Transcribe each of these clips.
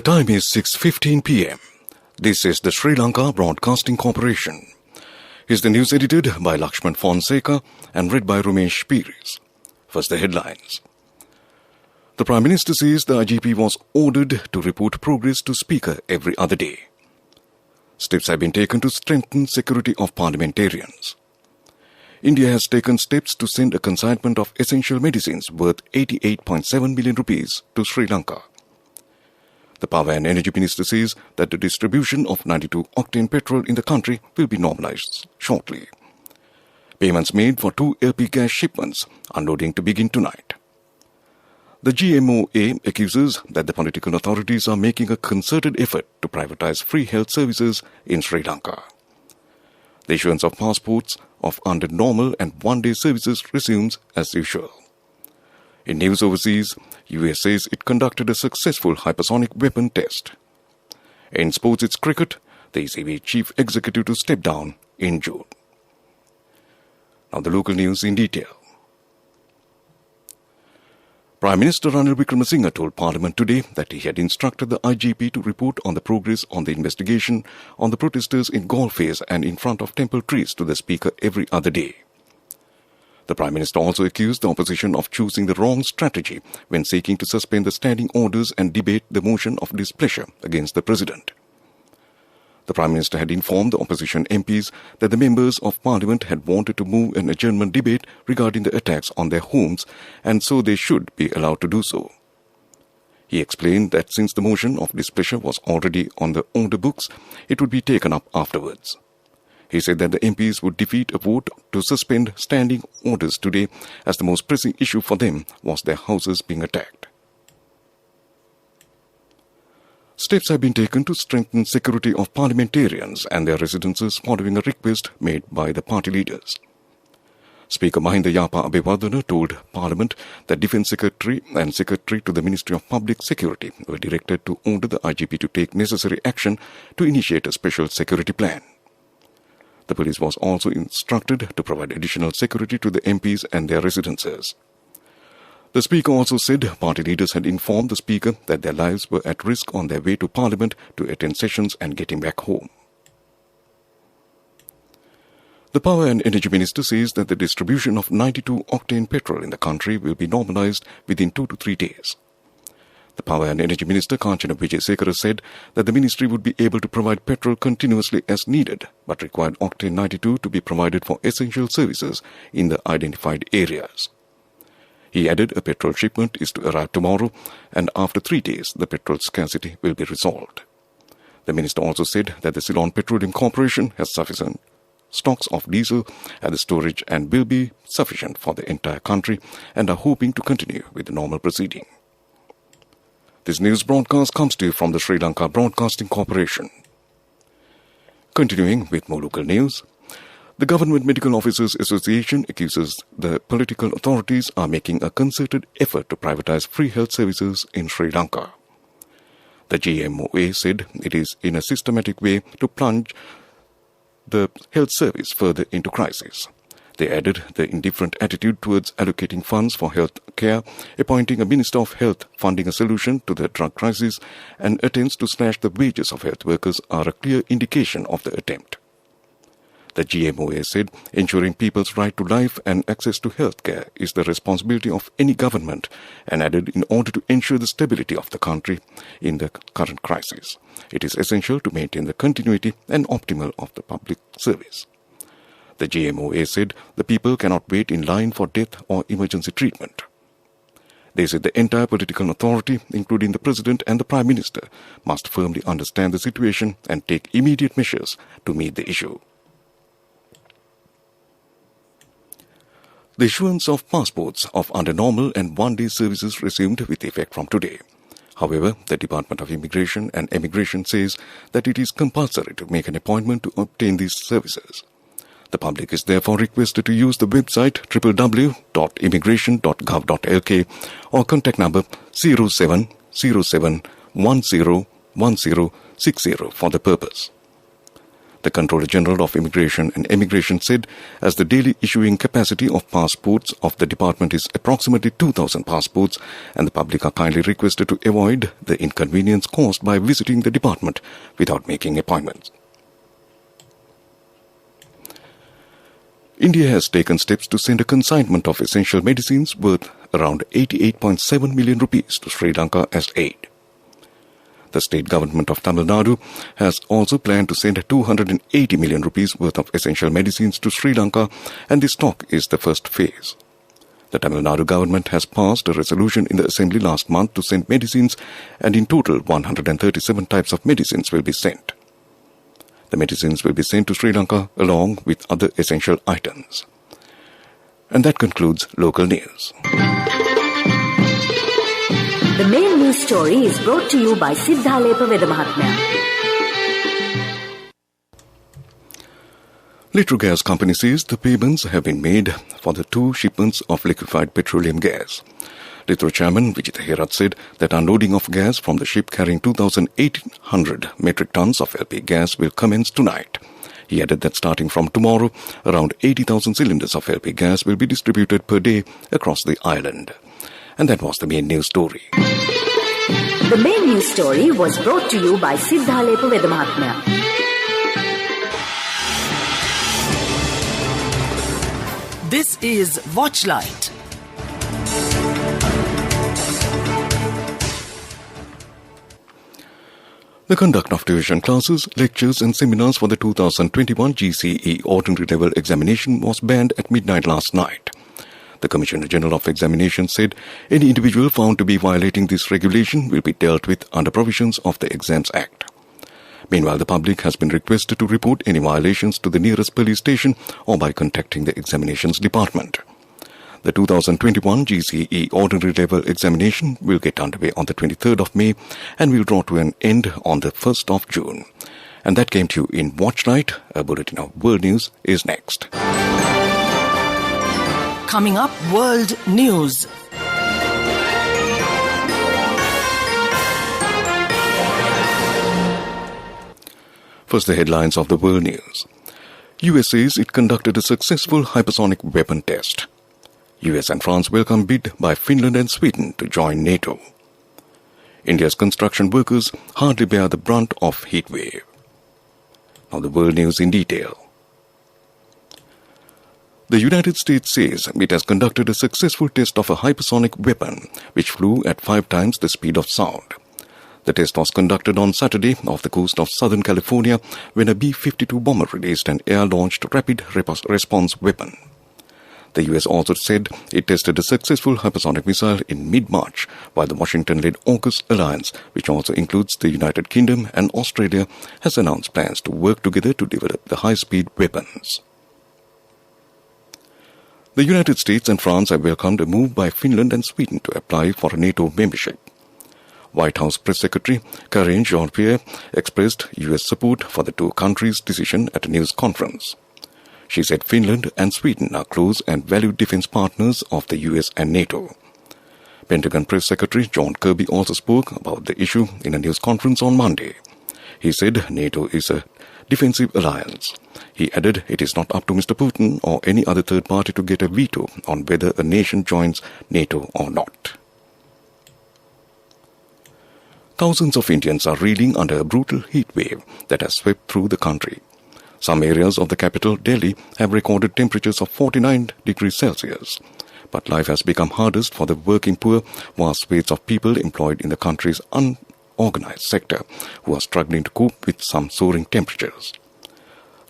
The time is 6:15 p.m. This is the Sri Lanka Broadcasting Corporation. Is the news edited by Lakshman Fonseca and read by Rumesh Piris. First the headlines. The Prime Minister says the IGP was ordered to report progress to Speaker every other day. Steps have been taken to strengthen security of parliamentarians. India has taken steps to send a consignment of essential medicines worth 88.7 million rupees to Sri Lanka. The Power and Energy Minister says that the distribution of 92-octane petrol in the country will be normalized shortly. Payments made for 2 LP gas shipments, unloading to begin tonight. The GMOA accuses that the political authorities are making a concerted effort to privatize free health services in Sri Lanka. The issuance of passports of under normal and one-day services resumes as usual. In news overseas, US says it conducted a successful hypersonic weapon test. In sports, it's cricket, the ECB chief executive to step down in June. Now the local news in detail. Prime Minister Ranil Wickremesinghe told Parliament today that he had instructed the IGP to report on the progress on the investigation on the protesters in Galle and in front of temple trees to the Speaker every other day. The Prime Minister also accused the opposition of choosing the wrong strategy when seeking to suspend the standing orders and debate the motion of displeasure against the President. The Prime Minister had informed the opposition MPs that the members of Parliament had wanted to move an adjournment debate regarding the attacks on their homes, and so they should be allowed to do so. He explained that since the motion of displeasure was already on the order books, it would be taken up afterwards. He said that the MPs would defeat a vote to suspend standing orders today as the most pressing issue for them was their houses being attacked. Steps have been taken to strengthen security of parliamentarians and their residences following a request made by the party leaders. Speaker Mahinda Yapa Abewardena told Parliament that Defence Secretary and Secretary to the Ministry of Public Security were directed to order the IGP to take necessary action to initiate a special security plan. The police was also instructed to provide additional security to the MPs and their residences. The Speaker also said party leaders had informed the Speaker that their lives were at risk on their way to Parliament to attend sessions and getting back home. The Power and Energy Minister says that the distribution of 92-octane petrol in the country will be normalized within 2 to 3 days. The Power and Energy Minister Kanchana Wijesekara said that the ministry would be able to provide petrol continuously as needed, but required octane 92 to be provided for essential services in the identified areas. He added a petrol shipment is to arrive tomorrow, and after 3 days the petrol scarcity will be resolved. The minister also said that the Ceylon Petroleum Corporation has sufficient stocks of diesel at the storage and will be sufficient for the entire country and are hoping to continue with the normal proceeding. This news broadcast comes to you from the Sri Lanka Broadcasting Corporation. Continuing with more local news, the Government Medical Officers Association accuses the political authorities are making a concerted effort to privatize free health services in Sri Lanka. The GMOA said it is in a systematic way to plunge the health service further into crisis. They added the indifferent attitude towards allocating funds for health care, appointing a Minister of Health funding a solution to the drug crisis, and attempts to slash the wages of health workers are a clear indication of the attempt. The GMOA said ensuring people's right to life and access to health care is the responsibility of any government, and added in order to ensure the stability of the country in the current crisis, it is essential to maintain the continuity and optimal of the public service. The GMOA said the people cannot wait in line for death or emergency treatment. They said the entire political authority, including the President and the Prime Minister, must firmly understand the situation and take immediate measures to meet the issue. The issuance of passports of under normal and one-day services resumed with effect from today. However, the Department of Immigration and Emigration says that it is compulsory to make an appointment to obtain these services. The public is therefore requested to use the website www.immigration.gov.lk or contact number 0707 101060 for the purpose. The Controller General of Immigration and Emigration said as the daily issuing capacity of passports of the department is approximately 2,000 passports and the public are kindly requested to avoid the inconvenience caused by visiting the department without making appointments. India has taken steps to send a consignment of essential medicines worth around 88.7 million rupees to Sri Lanka as aid. The state government of Tamil Nadu has also planned to send 280 million rupees worth of essential medicines to Sri Lanka, and this stock is the first phase. The Tamil Nadu government has passed a resolution in the assembly last month to send medicines, and in total 137 types of medicines will be sent. The medicines will be sent to Sri Lanka along with other essential items. And that concludes local news. The main news story is brought to you by Siddhalepa Vedamahatmya. Litrogas company says the payments have been made for the 2 shipments of liquefied petroleum gas. Litro chairman Vijita Herat said that unloading of gas from the ship carrying 2,800 metric tons of LP gas will commence tonight. He added that starting from tomorrow, around 80,000 cylinders of LP gas will be distributed per day across the island. And that was the main news story. The main news story was brought to you by Siddhalepa Vedamahatmya. This is Watchlight. The conduct of tuition classes, lectures and seminars for the 2021 GCE Ordinary Level Examination was banned at midnight last night. The Commissioner General of Examinations said any individual found to be violating this regulation will be dealt with under provisions of the Exams Act. Meanwhile, the public has been requested to report any violations to the nearest police station or by contacting the Examinations Department. The 2021 GCE Ordinary Level Examination will get underway on the 23rd of May and will draw to an end on the 1st of June. And that came to you in Watchlight. A bulletin of world news is next. Coming up, world news. First, the headlines of the world news. US says it conducted a successful hypersonic weapon test. US and France welcome bid by Finland and Sweden to join NATO. India's construction workers hardly bear the brunt of heat wave. Now the world news in detail. The United States says it has conducted a successful test of a hypersonic weapon which flew at 5 times the speed of sound. The test was conducted on Saturday off the coast of Southern California when a B-52 bomber released an air-launched rapid response weapon. The US also said it tested a successful hypersonic missile in mid-March, while the Washington-led AUKUS alliance, which also includes the United Kingdom and Australia, has announced plans to work together to develop the high-speed weapons. The United States and France have welcomed a move by Finland and Sweden to apply for a NATO membership. White House Press Secretary Karine Jean-Pierre expressed US support for the 2 countries' decision at a news conference. She said Finland and Sweden are close and valued defense partners of the US and NATO. Pentagon Press Secretary John Kirby also spoke about the issue in a news conference on Monday. He said NATO is a defensive alliance. He added it is not up to Mr. Putin or any other third party to get a veto on whether a nation joins NATO or not. Thousands of Indians are reeling under a brutal heat wave that has swept through the country. Some areas of the capital, Delhi, have recorded temperatures of 49 degrees Celsius. But life has become hardest for the working poor, vast swathes of people employed in the country's unorganized sector who are struggling to cope with some soaring temperatures.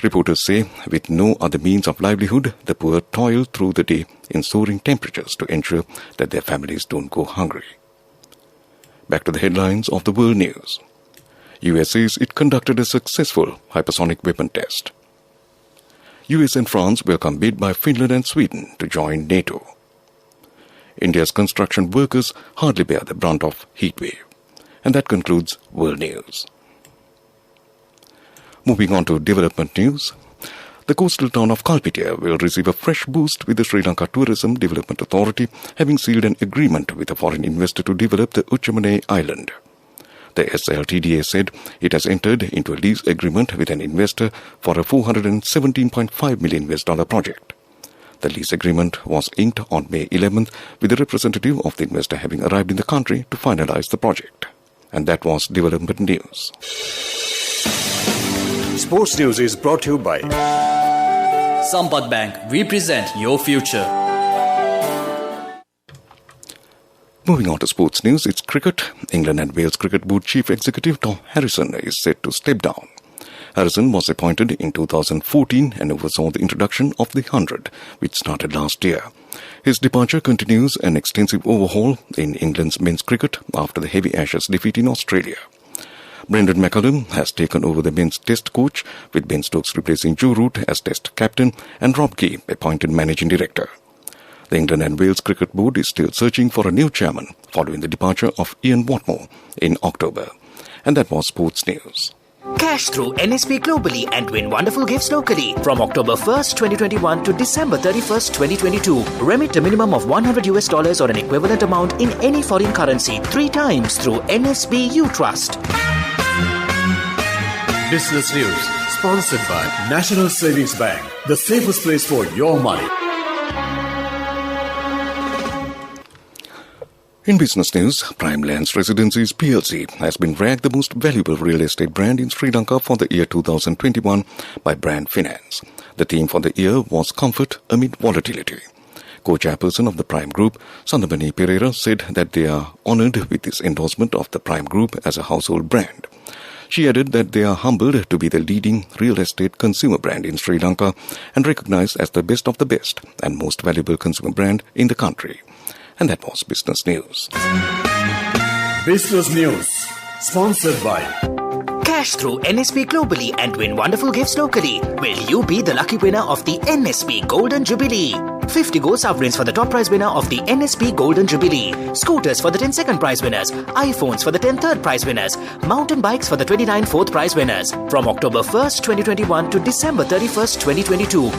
Reporters say with no other means of livelihood, the poor toil through the day in soaring temperatures to ensure that their families don't go hungry. Back to the headlines of the world news. US says it conducted a successful hypersonic weapon test. US and France welcome bid by Finland and Sweden to join NATO. India's construction workers hardly bear the brunt of heat wave. And that concludes world news. Moving on to development news. The coastal town of Kalpitia will receive a fresh boost with the Sri Lanka Tourism Development Authority having sealed an agreement with a foreign investor to develop the Uchamanei island. The SLTDA said it has entered into a lease agreement with an investor for a $417.5 million project. The lease agreement was inked on May 11th with a representative of the investor having arrived in the country to finalize the project. And that was development news. Sports news is brought to you by Sampath Bank. We present your future. Moving on to sports news, it's cricket. England and Wales Cricket Board Chief Executive Tom Harrison is set to step down. Harrison was appointed in 2014 and oversaw the introduction of the 100, which started last year. His departure continues an extensive overhaul in England's men's cricket after the heavy Ashes defeat in Australia. Brendan McCullum has taken over the men's test coach, with Ben Stokes replacing Joe Root as test captain and Rob Key appointed managing director. The England and Wales Cricket Board is still searching for a new chairman following the departure of Ian Watmore in October. And that was sports news. Cash through NSP globally and win wonderful gifts locally. From October 1st, 2021 to December 31st, 2022. Remit a minimum of $100 or an equivalent amount in any foreign currency 3 times through NSB U Trust. Business News, sponsored by National Savings Bank, the safest place for your money. In business news, Prime Lands Residencies PLC has been ranked the most valuable real estate brand in Sri Lanka for the year 2021 by Brand Finance. The theme for the year was Comfort Amid Volatility. Co-chairperson of the Prime Group, Sandhamani Pereira, said that they are honoured with this endorsement of the Prime Group as a household brand. She added that they are humbled to be the leading real estate consumer brand in Sri Lanka and recognized as the best of the best and most valuable consumer brand in the country. And that was business news. Business News, sponsored by Cash through NSP globally and win wonderful gifts locally. Will you be the lucky winner of the NSP Golden Jubilee? 50 gold sovereigns for the top prize winner of the NSP Golden Jubilee. Scooters for the 10 second prize winners. iPhones for the 10 third prize winners. Mountain bikes for the 29 fourth prize winners. From October 1st, 2021 to December 31st, 2022.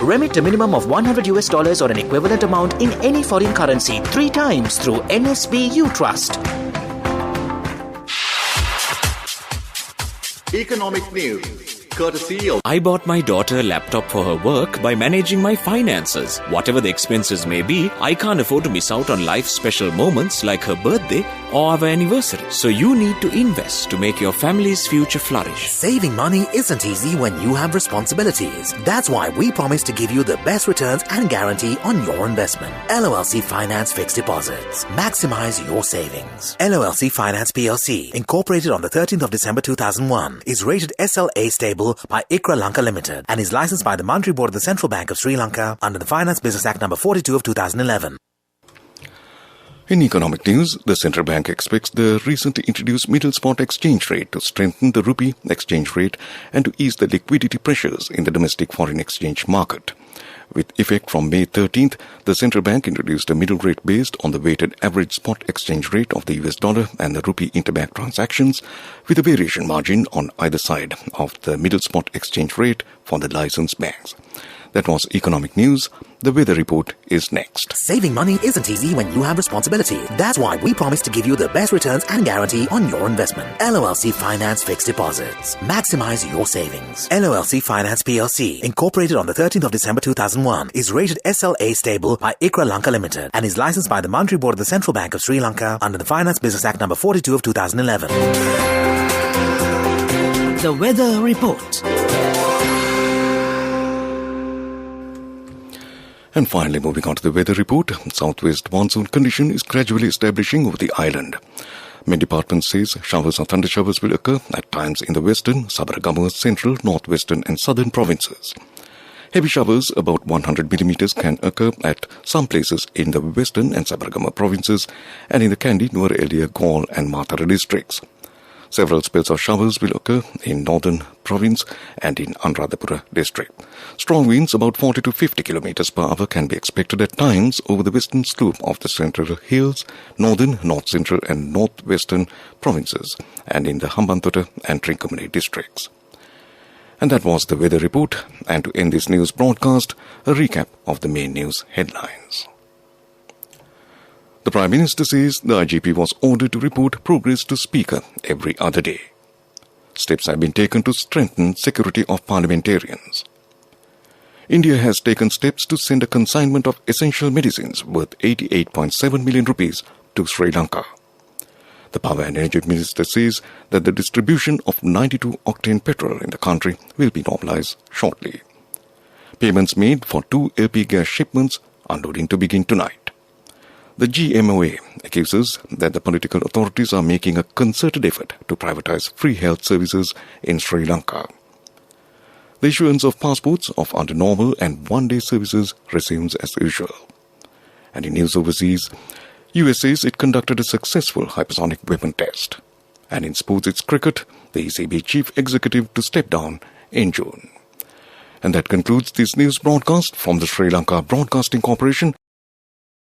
Remit a minimum of $100 or an equivalent amount in any foreign currency 3 times through NSB U Trust. Economic news, courtesy of... I bought my daughter a laptop for her work by managing my finances. Whatever the expenses may be, I can't afford to miss out on life's special moments like her birthday or our anniversary. So you need to invest to make your family's future flourish. Saving money isn't easy when you have responsibilities. That's why we promise to give you the best returns and guarantee on your investment. LOLC Finance Fixed Deposits. Maximize your savings. LOLC Finance PLC, incorporated on the 13th of December 2001, is rated SLA stable by ICRA Lanka Limited and is licensed by the Monetary Board of the Central Bank of Sri Lanka under the Finance Business Act No. 42 of 2011. In economic news, the central bank expects the recently introduced middle spot exchange rate to strengthen the rupee exchange rate and to ease the liquidity pressures in the domestic foreign exchange market. With effect from May 13th, the central bank introduced a middle rate based on the weighted average spot exchange rate of the US dollar and the rupee interbank transactions, with a variation margin on either side of the middle spot exchange rate for the licensed banks. That was economic news. The weather report is next. Saving money isn't easy when you have responsibility. That's why we promise to give you the best returns and guarantee on your investment. LOLC Finance Fixed Deposits. Maximize your savings. LOLC Finance PLC, incorporated on the 13th of December 2001, is rated SLA stable by ICRA Lanka Limited and is licensed by the Monetary Board of the Central Bank of Sri Lanka under the Finance Business Act No. 42 of 2011. The weather report. And finally, moving on to the weather report, southwest monsoon condition is gradually establishing over the island. Met Department says showers or thunder showers will occur at times in the western, Sabaragamuwa, central, northwestern and southern provinces. Heavy showers about 100 millimeters can occur at some places in the western and Sabaragamuwa provinces and in the Kandy, Nuwara Eliya, Galle and Matara districts. Several spells of showers will occur in northern province and in Anuradhapura district. Strong winds about 40 to 50 kilometers per hour can be expected at times over the western slope of the Central Hills, northern, north central and northwestern provinces and in the Hambantota and Trincomalee districts. And that was the weather report. And to end this news broadcast, a recap of the main news headlines. The Prime Minister says the IGP was ordered to report progress to Speaker every other day. Steps have been taken to strengthen security of parliamentarians. India has taken steps to send a consignment of essential medicines worth 88.7 million rupees to Sri Lanka. The Power and Energy Minister says that the distribution of 92-octane petrol in the country will be normalized shortly. Payments made for 2 LP gas shipments are loading to begin tonight. The GMOA accuses that the political authorities are making a concerted effort to privatize free health services in Sri Lanka. The issuance of passports of under normal and one-day services resumes as usual. And in news overseas, US says it conducted a successful hypersonic weapon test. And in sports, it's cricket, the ECB chief executive to step down in June. And that concludes this news broadcast from the Sri Lanka Broadcasting Corporation.